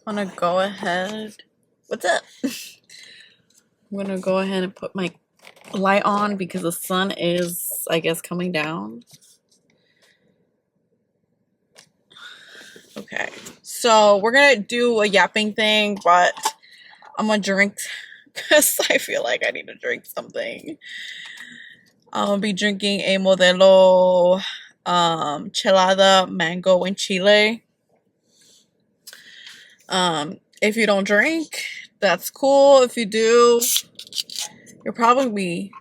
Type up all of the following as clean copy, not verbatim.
I'm gonna go ahead. What's up? I'm gonna go ahead and put my light on because the sun is, I guess, coming down. Okay, so we're gonna do a yapping thing, but I'm gonna drink because I feel like I need to drink something. I'll be drinking a Modelo Chelada Mango in Chile. If you don't drink, that's cool. If you do, you'll probably be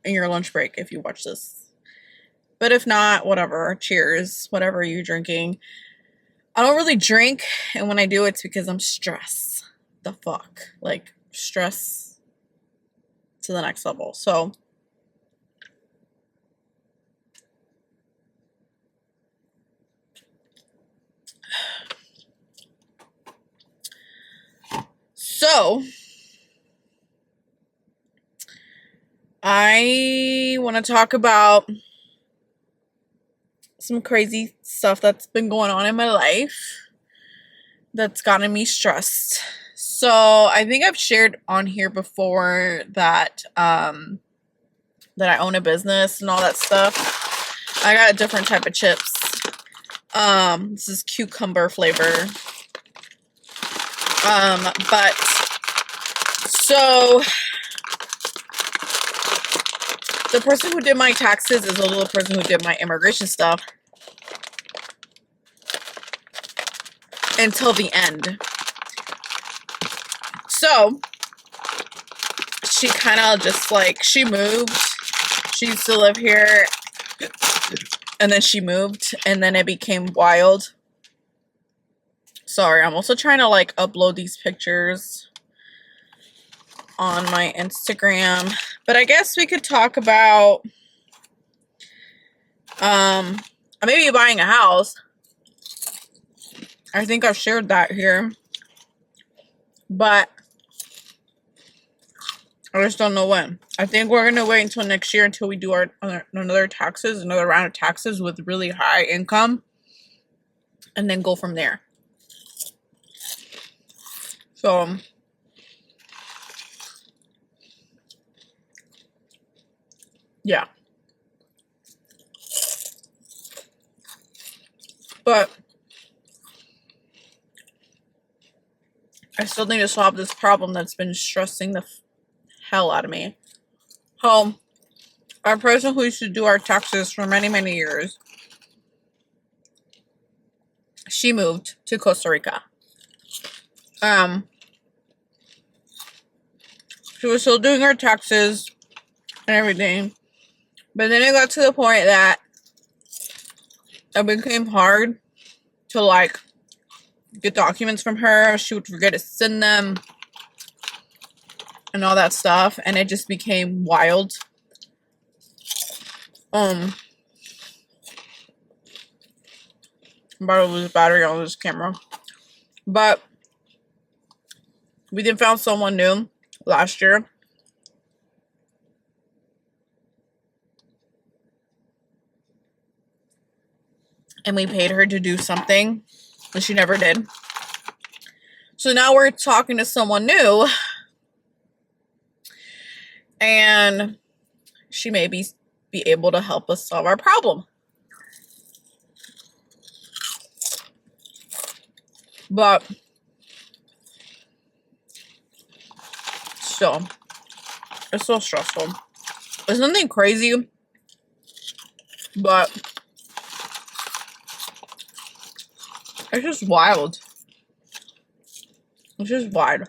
in your lunch break if you watch this. But if not, whatever. Cheers. Whatever you're drinking. I don't really drink, and when I do, it's because I'm stressed. The fuck? Like, stress to the next level. So, I want to talk about some crazy stuff that's been going on in my life that's gotten me stressed. So I think I've shared on here before that that I own a business and all that stuff. I got a different type of chips. This is cucumber flavor. But so the person who did my taxes is also the person who did my immigration stuff until the end. So she kind of just like, she moved. She used to live here and then she moved and then it became wild. Sorry, I'm also trying to like upload these pictures on my Instagram. But I guess we could talk about maybe buying a house. I think I've shared that here. But I just don't know when. I think we're gonna wait until next year until we do our another round of taxes with really high income, and then go from there. So yeah. But I still need to solve this problem that's been stressing the hell out of me. Our person who used to do our taxes for many, many years, she moved to Costa Rica. She was still doing her taxes and everything, but then it got to the point that it became hard to like get documents from her. She would forget to send them and all that stuff, and it just became wild. I'm about to lose battery on this camera. But we then found someone new last year. And we paid her to do something, and she never did. So now we're talking to someone new, and she may be able to help us solve our problem. But still, it's so stressful. It's nothing crazy, but it's just wild. It's just wild.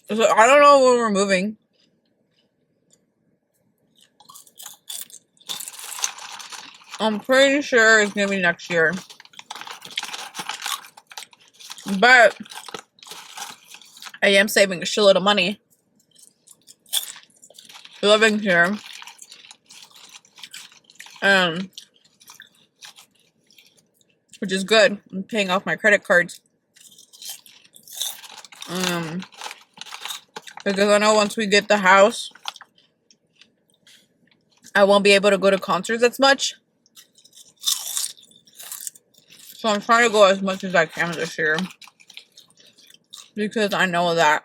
So I don't know when we're moving. I'm pretty sure it's gonna be next year. But I am saving a shitload of money living here. Which is good. I'm paying off my credit cards. Because I know once we get the house, I won't be able to go to concerts as much. So I'm trying to go as much as I can this year. Because I know that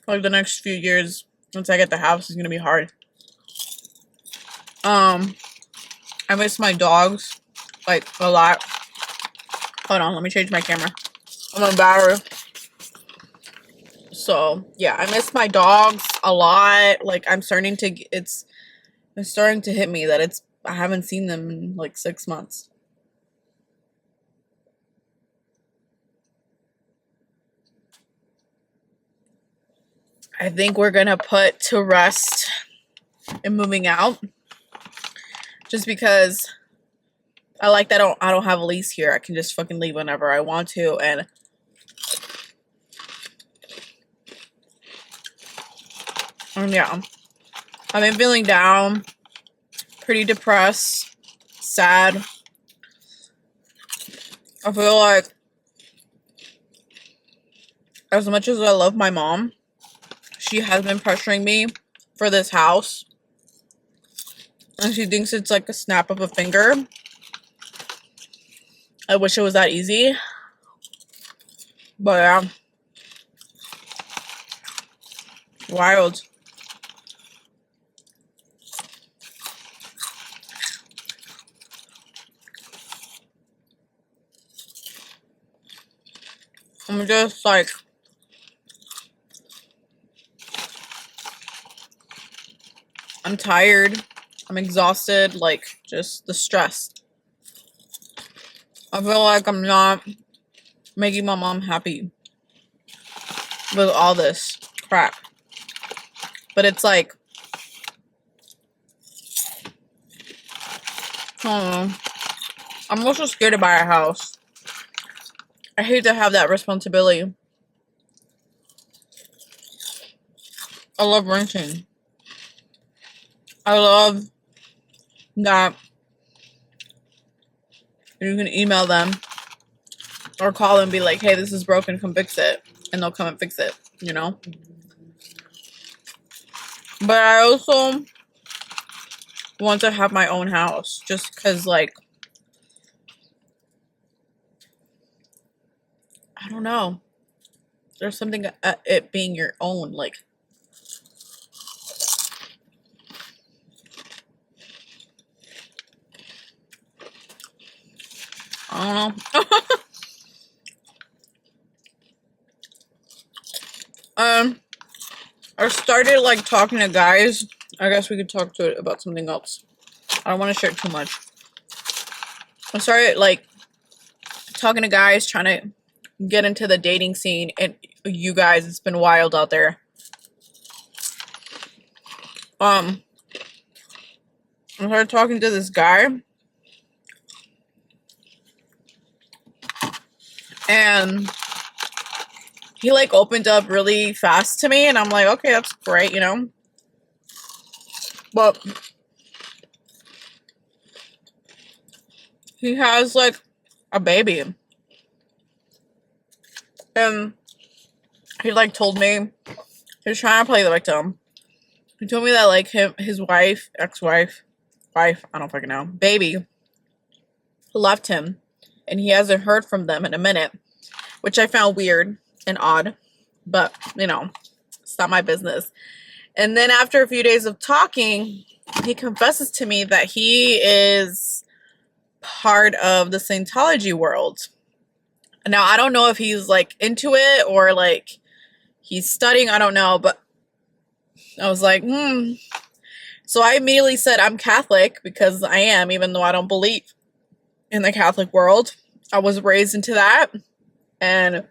like the next few years, once I get the house, is gonna be hard. I miss my dogs like a lot. Hold on, let me change my camera. I'm embarrassed. So yeah, I miss my dogs a lot. Like it's starting to hit me that I haven't seen them in like 6 months. I think we're gonna put to rest and moving out, just because I like that I don't have a lease here. I can just fucking leave whenever I want to. And yeah, I've been feeling down, pretty depressed, sad. I feel like as much as I love my mom, she has been pressuring me for this house. And she thinks it's like a snap of a finger. I wish it was that easy. But yeah. Wild. I'm just like, I'm tired. I'm exhausted. Like, just the stress. I feel like I'm not making my mom happy with all this crap. But it's like, I don't know. I'm also scared to buy a house. I hate to have that responsibility. I love renting. I love that you can email them or call them and be like, hey, this is broken, come fix it. And they'll come and fix it, you know? But I also want to have my own house just because, like, I don't know. There's something at it being your own, like, I don't know. I started like talking to guys. I guess we could talk to it about something else. I don't want to share too much. I started like talking to guys, trying to get into the dating scene, and you guys, it's been wild out there. I started talking to this guy, and he like opened up really fast to me, and I'm like, okay, that's great, you know. But he has like a baby, and he like told me he was trying to play the victim. He told me that like his wife, ex-wife, wife, I don't fucking know, baby, left him, and he hasn't heard from them in a minute, which I found weird and odd, but you know, it's not my business. And then after a few days of talking, he confesses to me that he is part of the Scientology world. Now, I don't know if he's like into it or like he's studying, I don't know, but I was like, So I immediately said I'm Catholic, because I am, even though I don't believe in the Catholic world. I was raised into that. And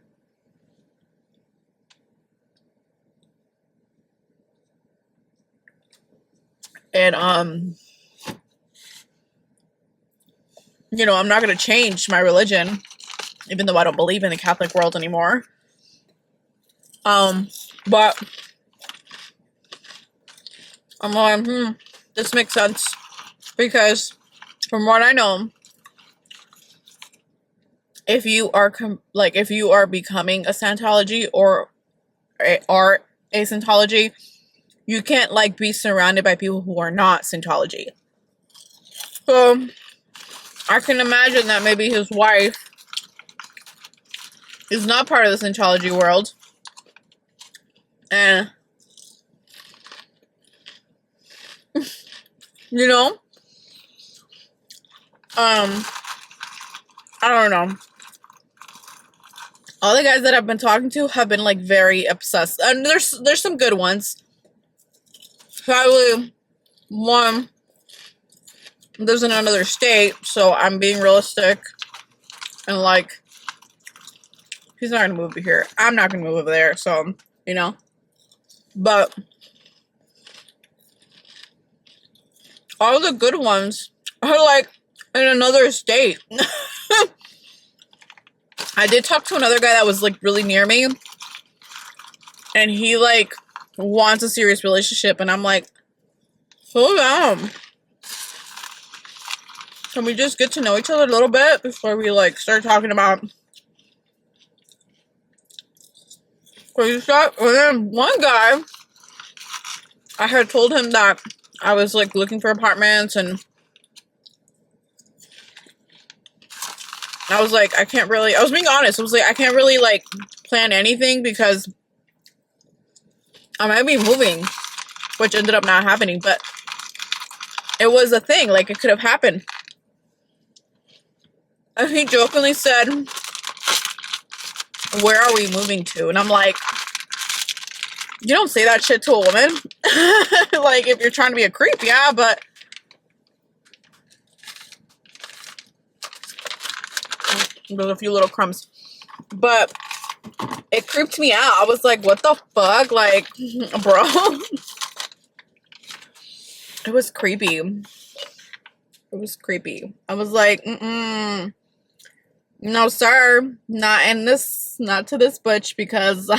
you know, I'm not going to change my religion, even though I don't believe in the Catholic world anymore. But I'm like, this makes sense, because from what I know, if you are if you are becoming a Scientology or are a Scientology, you can't like be surrounded by people who are not Scientology. So I can imagine that maybe his wife is not part of the Scientology world, and you know, I don't know. All the guys that I've been talking to have been like very obsessed, and there's some good ones. Probably one lives in another state, so I'm being realistic, and like he's not gonna move over here. I'm not gonna move over there, so you know. But all the good ones are like in another state. I did talk to another guy that was like really near me, and he like wants a serious relationship, and I'm like, hold on. Can we just get to know each other a little bit before we like start talking about crazy stuff? And then one guy, I had told him that I was like looking for apartments, and I was like, I was being honest. I was like, I can't really like plan anything because I might be moving, which ended up not happening, but it was a thing. Like it could have happened. And he jokingly said, where are we moving to? And I'm like, you don't say that shit to a woman. Like if you're trying to be a creep, yeah, but there's a few little crumbs. But it creeped me out. I was like, what the fuck? Like, bro. It was creepy. It was creepy. I was like, no, sir. Not to this butch, because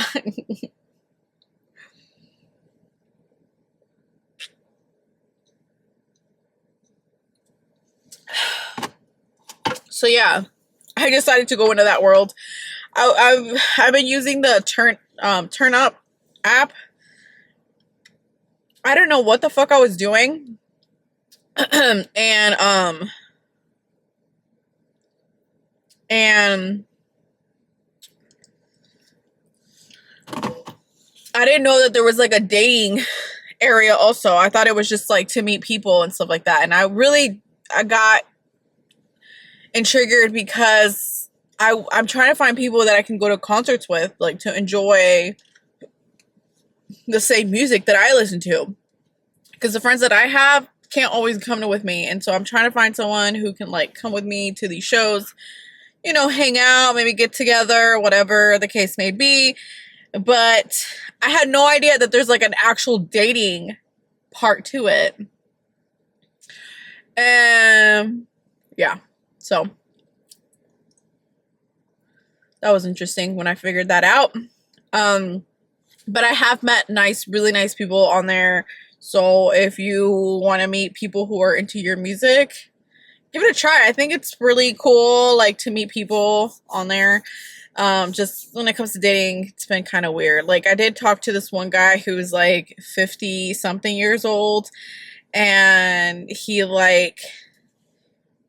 so yeah, I decided to go into that world. I've been using the Turn Up app. I don't know what the fuck I was doing. and I didn't know that there was like a dating area also. I thought it was just like to meet people and stuff like that. And I got intrigued because I'm trying to find people that I can go to concerts with, like to enjoy the same music that I listen to. Because the friends that I have can't always come with me. And so I'm trying to find someone who can like come with me to these shows, you know, hang out, maybe get together, whatever the case may be. But I had no idea that there's like an actual dating part to it. And yeah, so that was interesting when I figured that out. But I have met really nice people on there. So if you want to meet people who are into your music, give it a try. I think it's really cool, like, to meet people on there. Just when it comes to dating, it's been kind of weird. Like, I did talk to this one guy who was like 50 something years old, and he like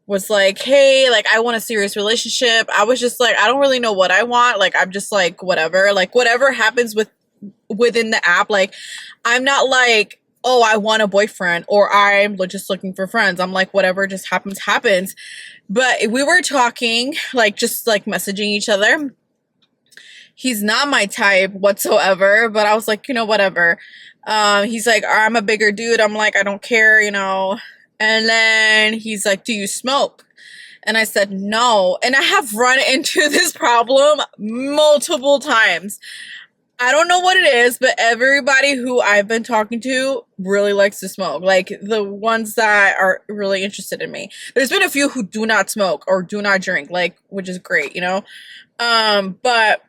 was like, hey, like, I want a serious relationship. I was just like, I don't really know what I want. Like, I'm just like, whatever happens within the app. Like, I'm not like, oh, I want a boyfriend, or I'm just looking for friends. I'm like, whatever just happens. But we were talking, like, just like messaging each other. He's not my type whatsoever, but I was like, you know, whatever. He's like, I'm a bigger dude. I'm like, I don't care, you know. And then he's like, do you smoke? And I said, no. And I have run into this problem multiple times. I don't know what it is, but everybody who I've been talking to really likes to smoke. Like, the ones that are really interested in me. There's been a few who do not smoke or do not drink, like, which is great, you know? But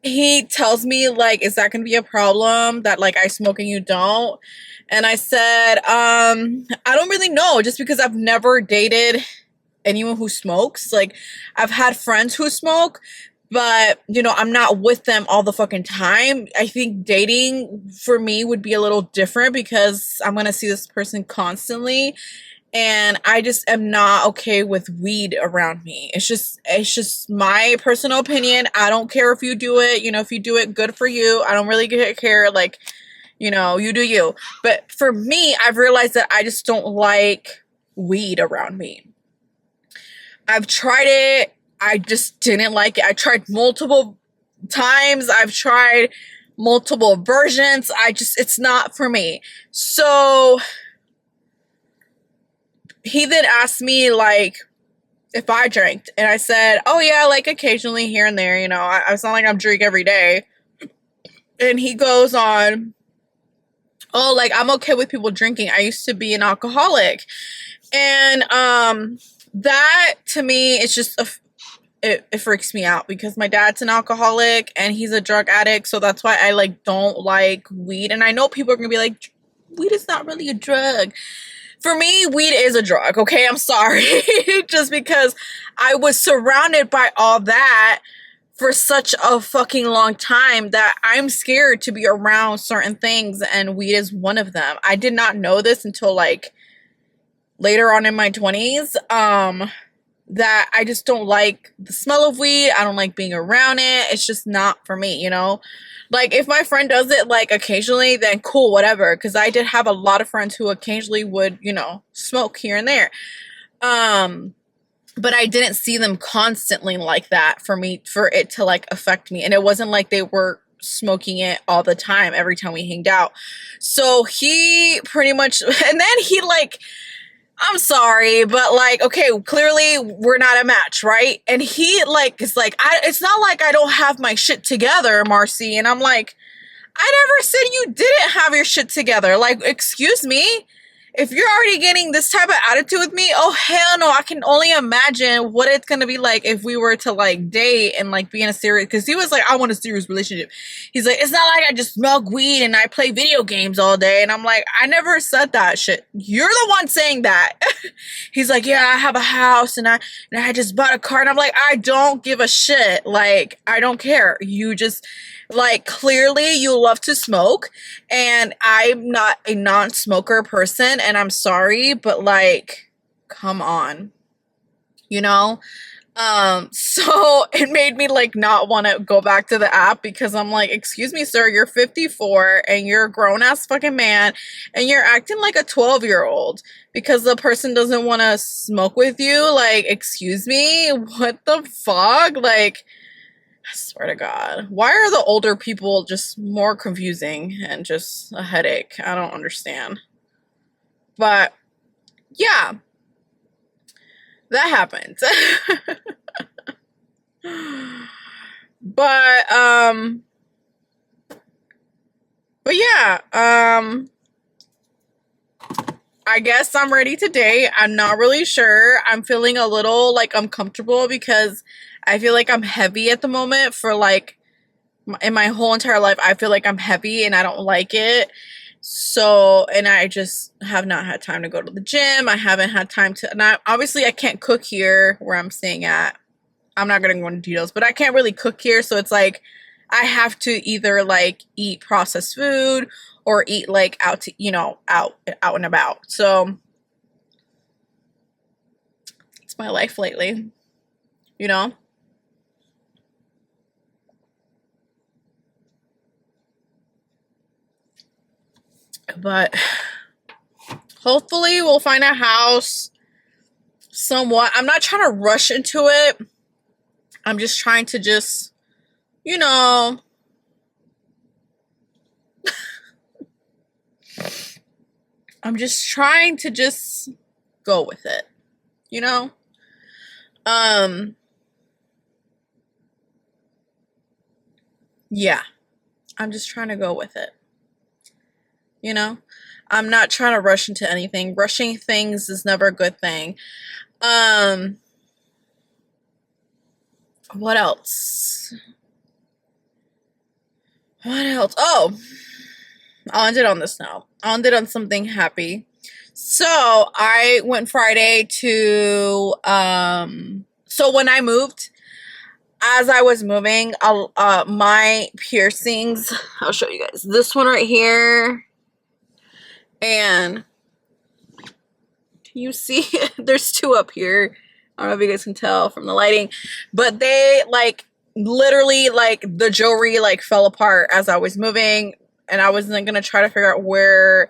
he tells me, like, is that gonna be a problem that, like, I smoke and you don't? And I said, I don't really know, just because I've never dated anyone who smokes. Like, I've had friends who smoke, but I'm not with them all the fucking time. I think dating for me would be a little different because I'm gonna see this person constantly, and I just am not okay with weed around me. It's just my personal opinion. I don't care if you do it. If you do it, good for you. I don't really care. Like, you do you. But for me, I've realized that I just don't like weed around me. I've tried it. I just didn't like it. I tried multiple times. I've tried multiple versions. It's not for me. So he then asked me, like, if I drank, and I said, oh yeah, like occasionally here and there, it's not like I'm drink every day. And he goes on, oh, like, I'm okay with people drinking. I used to be an alcoholic. And that to me, it's just it freaks me out because my dad's an alcoholic and he's a drug addict, so that's why I like don't like weed. And I know people are gonna be like, weed is not really a drug. For me, weed is a drug, okay? I'm sorry. Just because I was surrounded by all that for such a fucking long time that I'm scared to be around certain things, and weed is one of them. I did not know this until like later on in my 20s, that I just don't like the smell of weed. I don't like being around it. It's just not for me, Like, if my friend does it, like, occasionally, then cool, whatever. Because I did have a lot of friends who occasionally would, smoke here and there. But I didn't see them constantly like that for it to, like, affect me. And it wasn't like they were smoking it all the time, every time we hanged out. So he pretty much, and then he, like, I'm sorry, but like, okay, clearly we're not a match, right? And he like is like, it's not like I don't have my shit together, Marcy. And I'm like, I never said you didn't have your shit together. Like, excuse me? If you're already getting this type of attitude with me, oh hell no, I can only imagine what it's gonna be like if we were to like date and like be in a serious, because he was like, I want a serious relationship. He's like, it's not like I just smoke weed and I play video games all day. And I'm like, I never said that shit. You're the one saying that. He's like, yeah, I have a house and I just bought a car. And I'm like, I don't give a shit. Like, I don't care. You just, like, clearly you love to smoke, and I'm not a non-smoker person, and I'm sorry, but like, come on, so it made me like not want to go back to the app, because I'm like, excuse me, sir, you're 54 and you're a grown-ass fucking man and you're acting like a 12-year-old because the person doesn't want to smoke with you. Like, excuse me, what the fuck? Like, I swear to God. Why are the older people just more confusing and just a headache? I don't understand. But yeah, that happened. But yeah, I guess I'm ready to date. I'm not really sure. I'm feeling a little like uncomfortable because I feel like I'm heavy at the moment for like in my whole entire life. I feel like I'm heavy and I don't like it. So, and I just have not had time to go to the gym. I haven't had time to, and obviously I can't cook here where I'm staying at. I'm not going to go into details, but I can't really cook here. So it's like, I have to either like eat processed food or eat like out to, out and about. So it's my life lately, But hopefully we'll find a house somewhat. I'm not trying to rush into it. I'm just trying to just, I'm just trying to just go with it, yeah, I'm just trying to go with it. I'm not trying to rush into anything. Rushing things is never a good thing. What else? Oh, I'll end it on this now. I'll end it on something happy. So I went Friday to, so when I moved, as I was moving, my piercings, I'll show you guys. This one right here, and you see, there's two up here. I don't know if you guys can tell from the lighting, but they like literally like the jewelry like fell apart as I was moving, and I was then gonna try to figure out where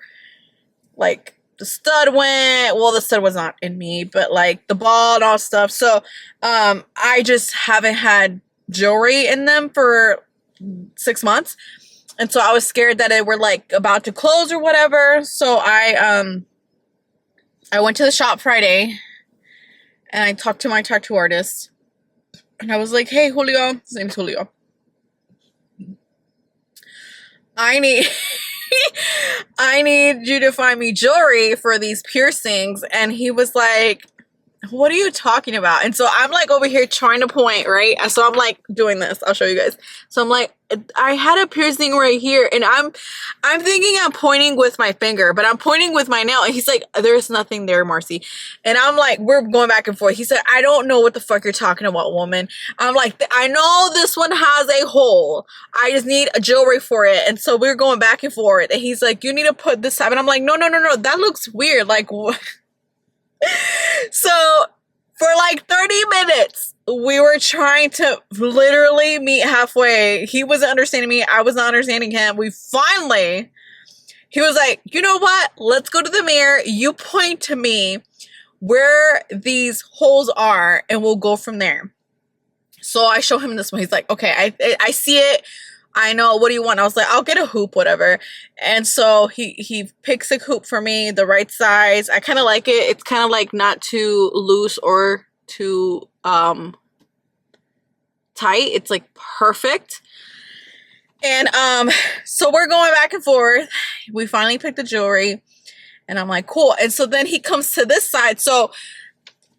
like the stud went. Well, the stud was not in me, but like the ball and all stuff. So I just haven't had jewelry in them for 6 months, and so I was scared that it were like about to close or whatever. So I went to the shop Friday and I talked to my tattoo artist, and I was like, hey Julio, his name's Julio, I need I need you to find me jewelry for these piercings. And he was like, what are you talking about? And so I'm like over here trying to point, right? And so I'm like doing this. I'll show you guys. So I'm like, I had a piercing right here, and I'm thinking I'm pointing with my finger, but I'm pointing with my nail. And he's like, there's nothing there, Marcy. And I'm like, we're going back and forth. He said, I don't know what the fuck you're talking about, woman. I'm like, I know this one has a hole. I just need a jewelry for it. And so we're going back and forth. And he's like, you need to put this up. And I'm like, no, that looks weird. Like, what? So for like 30 minutes, we were trying to literally meet halfway. He wasn't understanding me. I was not understanding him. He was like, you know what? Let's go to the mirror. You point to me where these holes are, and we'll go from there. So I show him this one. He's like, okay, I see it. I know, what do you want? I was like, I'll get a hoop, whatever. And so he picks a hoop for me, the right size. I kind of like it. It's kind of like not too loose or too tight. It's like perfect. And so we're going back and forth. We finally picked the jewelry, and I'm like, cool. And so then he comes to this side. So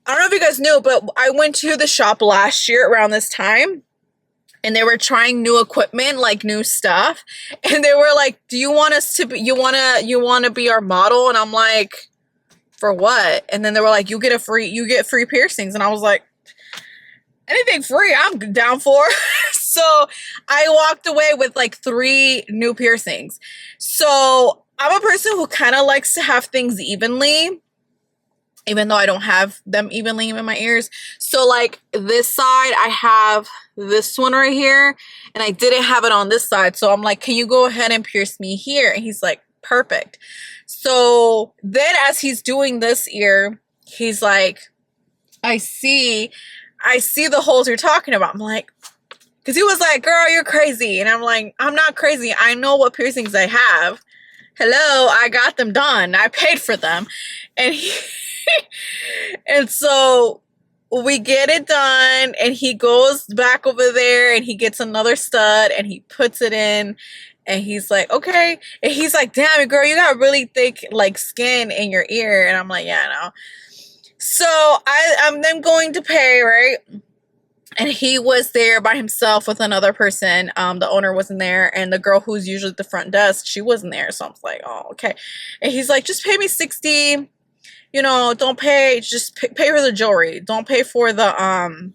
I don't know if you guys knew, but I went to the shop last year around this time, and they were trying new equipment, like new stuff. And they were like, do you want us to be, you want to be our model? And I'm like, for what? And then they were like, you get free piercings. And I was like, anything free, I'm down for. So I walked away with like 3 new piercings. So I'm a person who kind of likes to have things evenly, even though I don't have them evenly in my ears. So like this side, I have this one right here, and I didn't have it on this side. So I'm like, can you go ahead and pierce me here? And he's like, perfect. So then as he's doing this ear, he's like, I see the holes you're talking about. I'm like, because he was like, girl, you're crazy. And I'm like, I'm not crazy. I know what piercings I have. Hello, I got them done. I paid for them. And and so we get it done, and he goes back over there and he gets another stud and he puts it in, and he's like, okay. And he's like, damn, girl, you got really thick like skin in your ear. And I'm like, yeah, I know. So I'm then going to pay, right? And he was there by himself with another person. The owner wasn't there, and the girl who's usually at the front desk, she wasn't there. So I was like, oh, okay. And he's like, just pay me $60. You know, don't pay, just pay for the jewelry. Don't pay for the,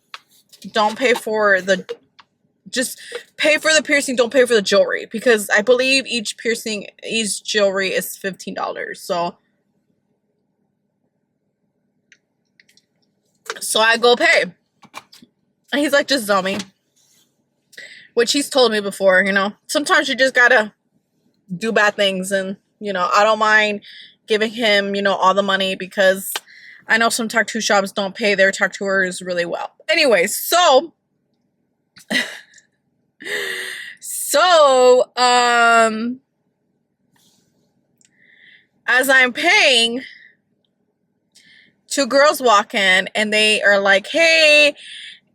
just pay for the piercing. Don't pay for the jewelry, because I believe each jewelry is $15. So I go pay. And he's like, just tell me. Which he's told me before, you know. Sometimes you just gotta do bad things, and, you know, I don't mind giving him, you know, all the money, because I know some tattoo shops don't pay their tattooers really well. Anyway, so as I'm paying, 2 girls walk in, and they are like, hey,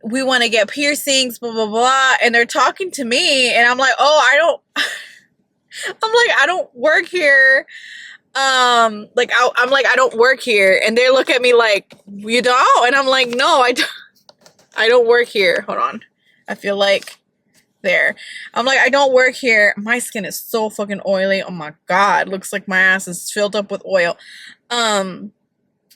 we want to get piercings, blah, blah, blah. And they're talking to me, and I'm like, oh, I don't work here. I'm like, I don't work here. And they look at me like, you don't? And I'm like, no, I don't work here. Hold on. I feel like there. I'm like, I don't work here. My skin is so fucking oily. Oh my God. Looks like my ass is filled up with oil.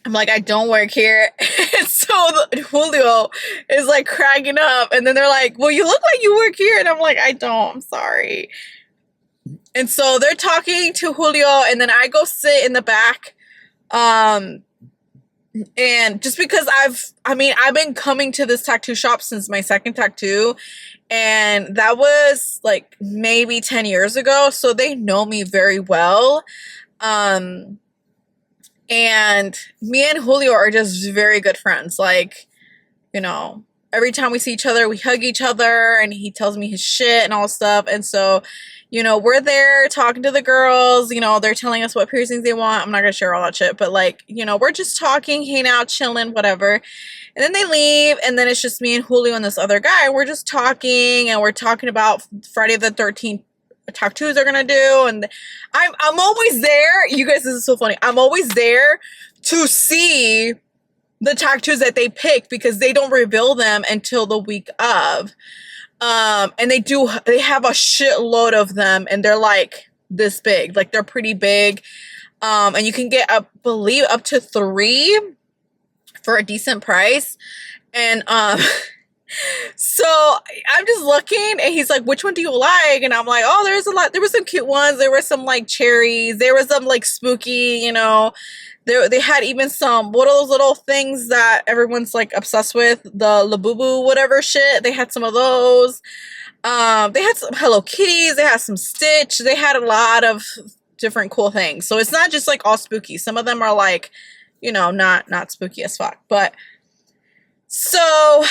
I'm like, I don't work here. And so Julio is like cracking up. And then they're like, well, you look like you work here. And I'm like, I don't. I'm sorry. And so they're talking to Julio. And then I go sit in the back. And just because I've been coming to this tattoo shop since my second tattoo. And that was like maybe 10 years ago. So they know me very well. And me and Julio are just very good friends. Like, you know, every time we see each other, we hug each other and he tells me his shit and all stuff. And so, you know, we're there talking to the girls, you know, they're telling us what piercings they want. I'm not gonna share all that shit, but like, you know, we're just talking, hanging out, chilling, whatever. And then they leave, and then it's just me and Julio and this other guy. We're just talking, and we're talking about Friday the 13th tattoos they're gonna do, and I'm always there. You guys, this is so funny. I'm always there to see the tattoos that they pick because they don't reveal them until the week of. And they have a shitload of them, and they're like this big, like they're pretty big. And you can get, I believe, up to 3 for a decent price. And so I'm just looking, and he's like, which one do you like? And I'm like, oh, there's a lot. There were some cute ones. There were some like cherries. There was some like spooky, you know. They had even some, what are those little things that everyone's like obsessed with? The Labubu, whatever shit. They had some of those. They had some Hello Kitties. They had some Stitch. They had a lot of different cool things. So it's not just like all spooky. Some of them are like, you know, not spooky as fuck. But so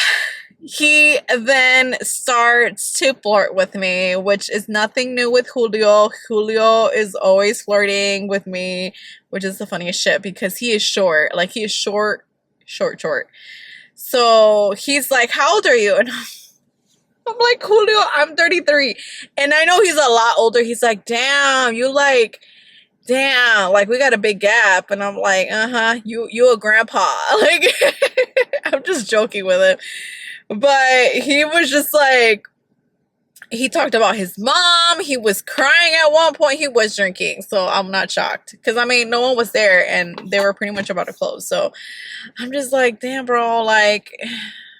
he then starts to flirt with me, which is nothing new with Julio. Julio is always flirting with me, which is the funniest shit because he is short. Like, he is short. So he's like, how old are you? And I'm like, Julio, I'm 33. And I know he's a lot older. He's like, damn, like, we got a big gap. And I'm like, you a grandpa. Like, I'm just joking with him. But he was just like, he talked about his mom. He was crying at one point. He was drinking. So I'm not shocked. Because, I mean, no one was there. And they were pretty much about to close. So I'm just like, damn, bro. Like,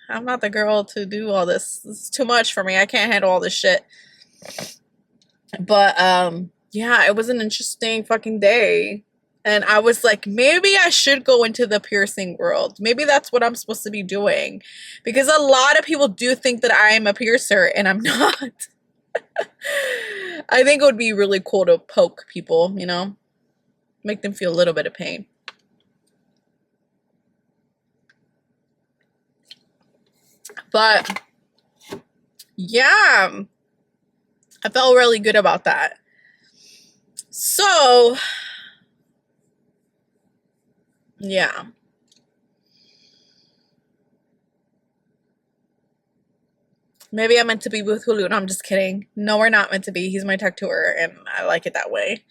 I'm not the girl to do all this. This is too much for me. I can't handle all this shit. But, yeah, it was an interesting fucking day. And I was like, maybe I should go into the piercing world. Maybe that's what I'm supposed to be doing. Because a lot of people do think that I am a piercer, and I'm not. I think it would be really cool to poke people, you know? Make them feel a little bit of pain. But, yeah. I felt really good about that. So, yeah. Maybe I'm meant to be with Julio. No, I'm just kidding. No, we're not meant to be. He's my tattooer, and I like it that way.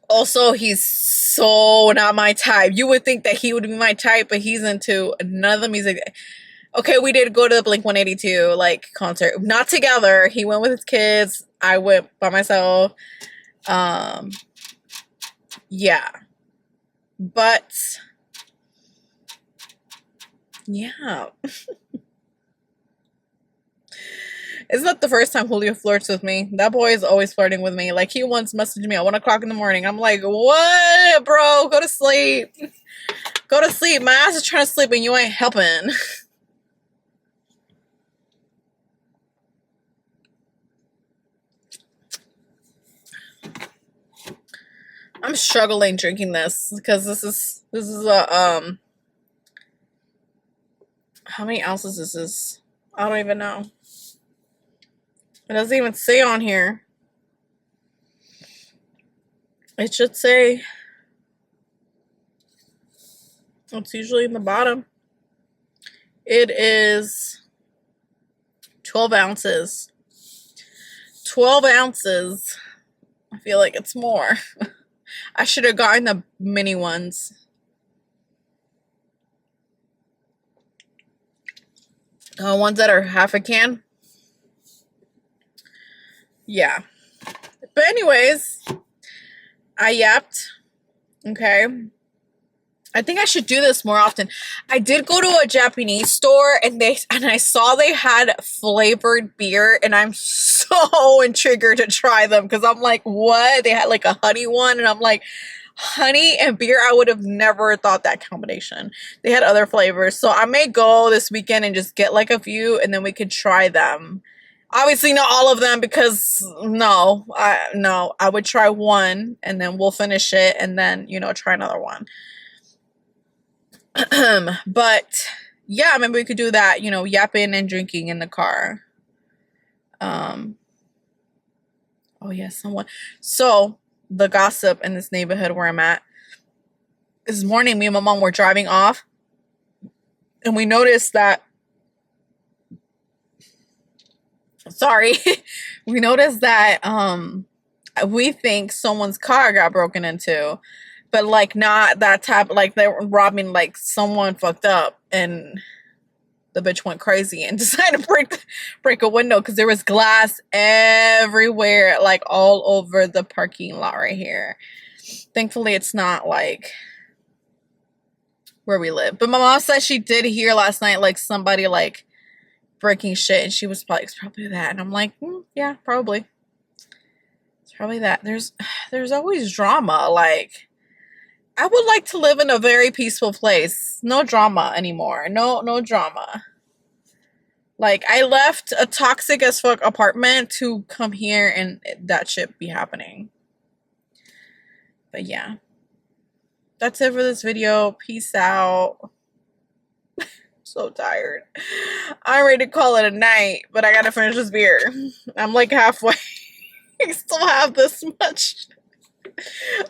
Also, he's so not my type. You would think that he would be my type, but he's into another music. Okay, we did go to the Blink-182 like concert. Not together. He went with his kids. I went by myself. Yeah. But yeah. It's not the first time Julio flirts with me. That boy is always flirting with me. Like, he once messaged me at 1 o'clock in the morning. I'm like, what, bro? Go to sleep. Go to sleep. My ass is trying to sleep and you ain't helping. I'm struggling drinking this because this is a how many ounces is this? I don't even know. It doesn't even say on here. It should say. It's usually in the bottom. It is 12 ounces. 12 ounces. I feel like it's more. I should have gotten the mini ones. Ones that are half a can. Yeah. But anyways, I yapped. Okay. I think I should do this more often. I did go to a Japanese store and I saw they had flavored beer, and I'm so intrigued to try them because I'm like, what? They had like a honey one, and I'm like, honey and beer, I would have never thought that combination. They had other flavors. So I may go this weekend and just get like a few, and then we could try them. Obviously not all of them, because I would try one and then we'll finish it and then, try another one. But yeah, maybe we could do that, yapping and drinking in the car. Oh yeah, so the gossip in this neighborhood where I'm at. This morning, me and my mom were driving off, and we noticed that. We noticed that we think someone's car got broken into, but like not that type. Like they were robbing, like someone fucked up and the bitch went crazy and decided to break a window because there was glass everywhere, like all over the parking lot right here. Thankfully, it's not like where we live. But my mom said she did hear last night like somebody like breaking shit, and she was like, it's probably that. And I'm like, yeah, probably. It's probably that. There's always drama. Like, I would like to live in a very peaceful place. No drama anymore. No drama. Like, I left a toxic as fuck apartment to come here and that shit be happening. But yeah. That's it for this video. Peace out. So tired. I'm ready to call it a night, but I gotta finish this beer. I'm like halfway. I still have this much.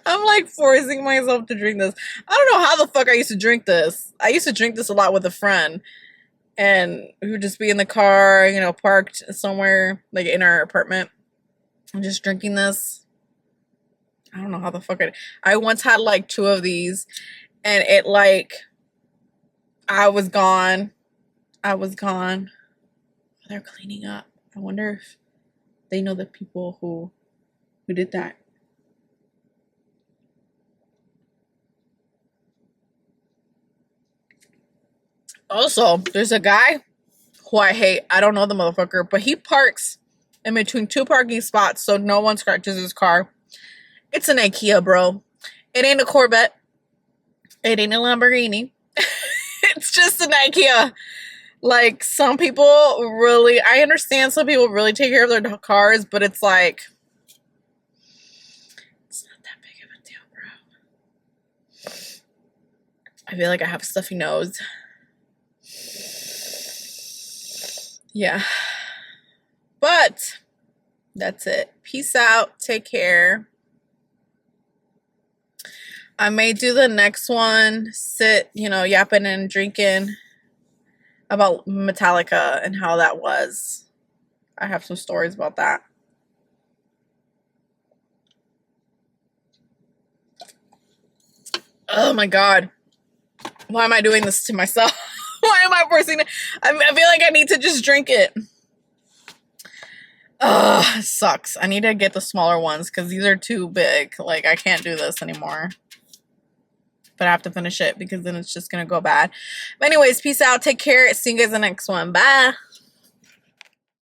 I'm like forcing myself to drink this. I don't know how the fuck I used to drink this. I used to drink this a lot with a friend, and we would just be in the car, parked somewhere like in our apartment, and just drinking this. I don't know how the fuck I once had like 2 of these, and it like I was gone. They're cleaning up. I wonder if they know the people who did that. Also, there's a guy who I hate. I don't know the motherfucker, but he parks in between 2 parking spots so no one scratches his car. It's an IKEA, bro. It ain't a Corvette. It ain't a Lamborghini. It's just an IKEA. Like, some people really, I understand some people really take care of their cars, but it's like, it's not that big of a deal, bro. I feel like I have a stuffy nose. Yeah. But that's it. Peace out. Take care. I may do the next one, yapping and drinking about Metallica and how that was. I have some stories about that. Oh my God. Why am I doing this to myself? Why am I forcing it? I feel like I need to just drink it. Ugh, it sucks. I need to get the smaller ones because these are too big. Like, I can't do this anymore. But I have to finish it because then it's just going to go bad. But anyways, peace out. Take care. See you guys in the next one. Bye.